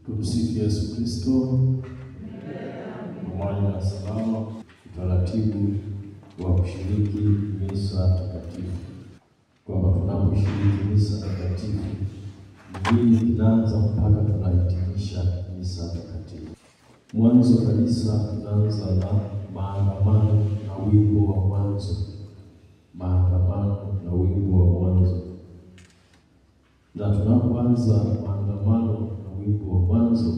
Tumsifu Yesu Kristo. Pamoja na salama, utaratibu wa kushiriki misa takatifu, kwamba tunaposhiriki misa takatifu nini kinaanza mpaka tunahitimisha misa takatifu. Mwanzo kabisa tunaanza na maandamano na wimbo wa mwanzo. Maandamano na wimbo wa mwanzo. Na tunapoanza maandamano na wimbo wa mwanzo,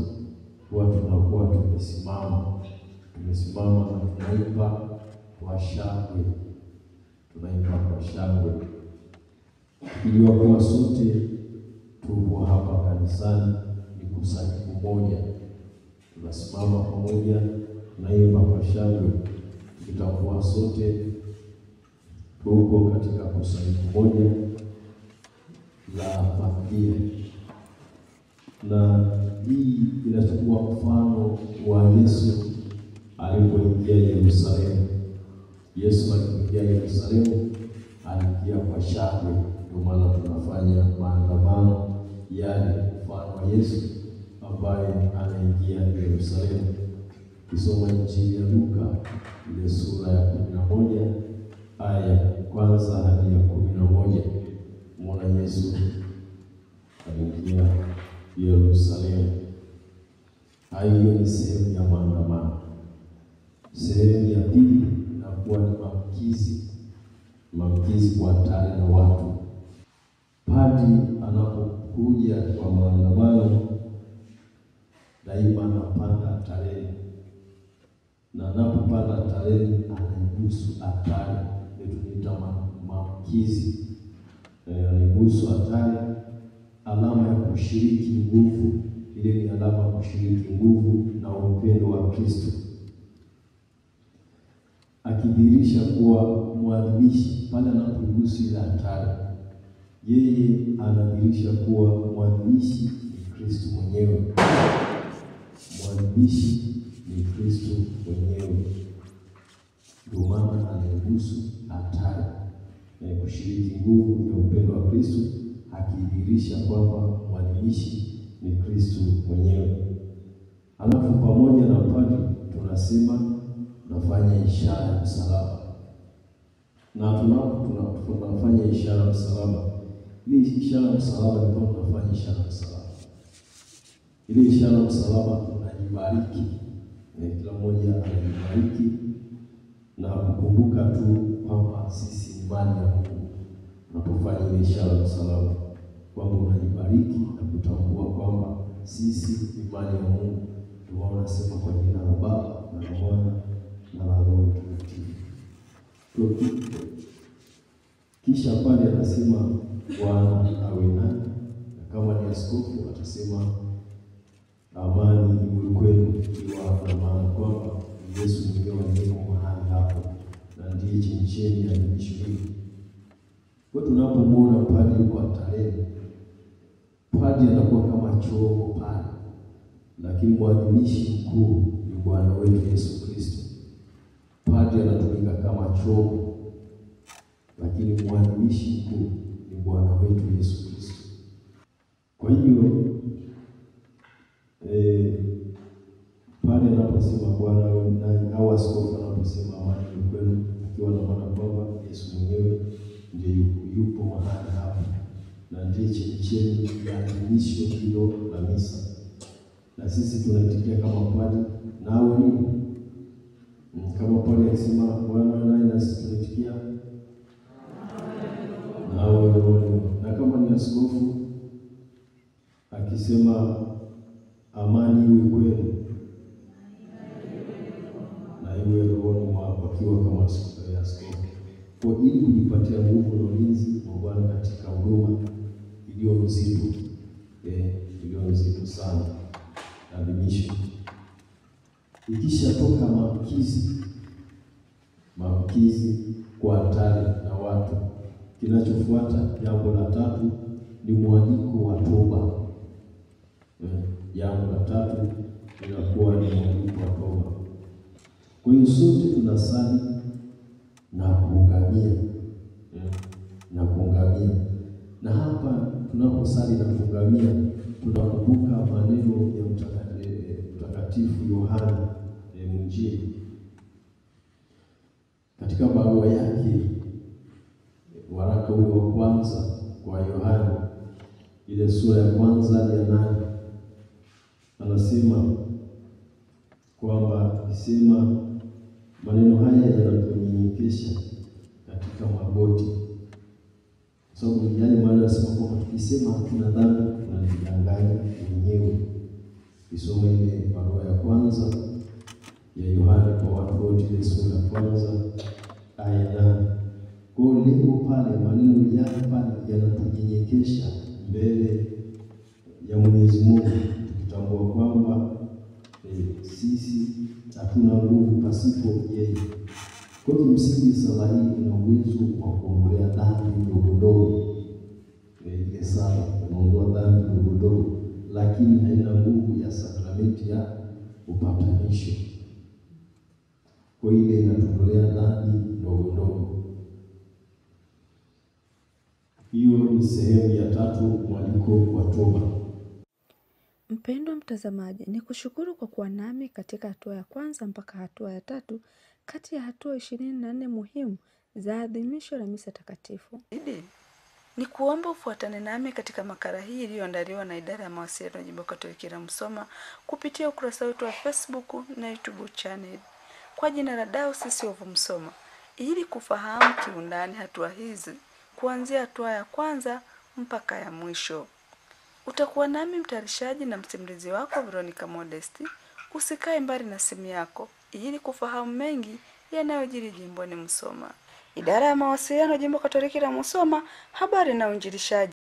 tunakuwa tumesimama na tunaimba kwa shangwe. Ili kwa sote tupo hapa kanisani ni kusanyiko moja. Tunasimama pamoja, tunaimba kwa shangwe. Tutakuwa sote tupo katika kusanyiko moja la familia. Na hii inachukua mfano wa Yesu alipoingia Yerusalemu. Yesu alipoingia Yerusalemu aliingia kwa shangwe. Ndio maana tunafanya maandamano yale mfano wa Yesu ambaye anaingia Yerusalemu. Kisoma Injili ya Luka ile sura ya 11 aya ya kwanza hadi ya 11. Muona Yesu aliingia Yerusalemu. Hayo ni sehemu ya maandamano. Sehemu ya pili inakuwa ni maamkizi kwa hatari na watu. Padri anapokuja kwa maandamano daima anapanda hatari, na anapopanda hatari anaigusu hatari. Tunaita maamkizi. Anaigusu hatari, alama ya kushiriki nguvu. Ile ni alama ya kushiriki nguvu na upendo wa Kristo, akidhihirisha kuwa mwadhimisha pale anapoigusu ile hatari. Yeye anadhihirisha kuwa mwadhimishi ni Kristo mwenyewe. Mwadhimishi ni Kristo mwenyewe. Ndio maana anaigusu hatari na kushiriki nguvu ya upendo wa Kristo, akidhihirisha kwamba mwadhimishi ni Kristo mwenyewe. Alafu pamoja na padri tunasema tunafanya ishara ya msalaba. Na tunafanya ishara ya msalaba. Ile ishara ya msalaba ni kwamba tunafanya ishara ya msalaba. Ile ishara ya msalaba tunajibariki. Kila mmoja anajibariki na kukumbuka tu kwamba sisi ni mali ya Mungu. Tunapofanya ile ishara ya msalaba, kwamba unajibariki na kutambua kwamba sisi ni mali ya Mungu. Tunasema kwa jina la Baba na la Mwana na la Roho Mtakatifu. Kisha pale anasema Bwana awe nanyi, na kama ni askofu atasema amani iwe kwenu, ikiwa na maana kwamba Yesu mwenyewe yuko mahali hapo na ndiye chemchemi ya adhimisho hili. Kwa tunapomwona padri kwa tarehe, padri anakuwa kama chombo pale, lakini mwadhimishi mkuu ni Bwana wetu Yesu Kristo. Padri anatumika kama chombo, lakini mwadhimishi mkuu ni Bwana wetu Yesu Kristo. Kwa hiyo pale anaposema Bwana awe nanyi, au askofu anaposema amani iwe kwenu, akiwa na maana kwamba Yesu mwenyewe ndiye yupo mahali hapa na ndiye chemchemi ya adhimisho hilo la misa. Na sisi tunaitikia kama padri nawe nini? Kama padri akisema Bwana awe nanyi, na sisi tunaitikia nawe roho. Na kama ni askofu akisema amani iwe kwenu, na iwe rohoni mwako, akiwa kama askofu. Kwa ili kujipatia nguvu na ulinzi wa Bwana katika huduma iliyo nzito sana adhimisho. Ikishatoka maamkizi kwa hatari na watu, kinachofuata jambo la tatu ni mwaliko wa toba. Jambo la tatu linakuwa ni mwaliko wa toba. Kwa hiyo sote tunasali na kuungamia. Na hapa tunaposali na kuungamia tunakumbuka maneno ya katika barua yake, waraka ule wa kwanza kwa Yohana, ile sura ya kwanza ya 8, anasema kwamba akisema maneno haya yanatunyenyekesha katika magoti. Sababu yani maana anasema kwamba tukisema hatuna dhambi tunajidanganya wenyewe. Kisoma ile barua ya kwanza ya Yohana kwa watu wote, ile sura ya kwanza aya 8. Kwa lengo pale, maneno yale pale yanatunyenyekesha mbele ya Mwenyezi Mungu, tukitambua kwamba sisi hatuna nguvu pasipo yeye. Kwa msingi sala hii ina uwezo wa kuondolea dhambi ndogo ndogo. Ile sala inaondoa dhambi ndogo ndogo, lakini haina nguvu ya sakramenti ya upatanisho. Kwa ile inatondolea dhambi ndogo ndogo. Hiyo ni sehemu ya 3, mwaliko wa toba. Mpendwa mtazamaji, ni kushukuru kwa kuwa nami katika hatua ya kwanza mpaka hatua ya 3 kati ya hatua 24 muhimu za adhimisho la misa takatifu. Ni kuomba ufuatane nami katika makala hii iliyoandaliwa na idara ya mawasiliano Jimbo Katoliki la Musoma kupitia ukurasa wetu wa Facebook na YouTube channel kwa jina la Diocese of Musoma, ili kufahamu kiundani hatua hizi kuanzia hatua ya kwanza mpaka ya mwisho. Utakuwa nami mtayarishaji na msimulizi wako Veronica Modesti. Usikae mbali na simu yako ili kufahamu mengi yanayojiri jimboni Musoma. Idara ya mawasiliano Jimbo Katoliki la Musoma, habari na uinjilishaji.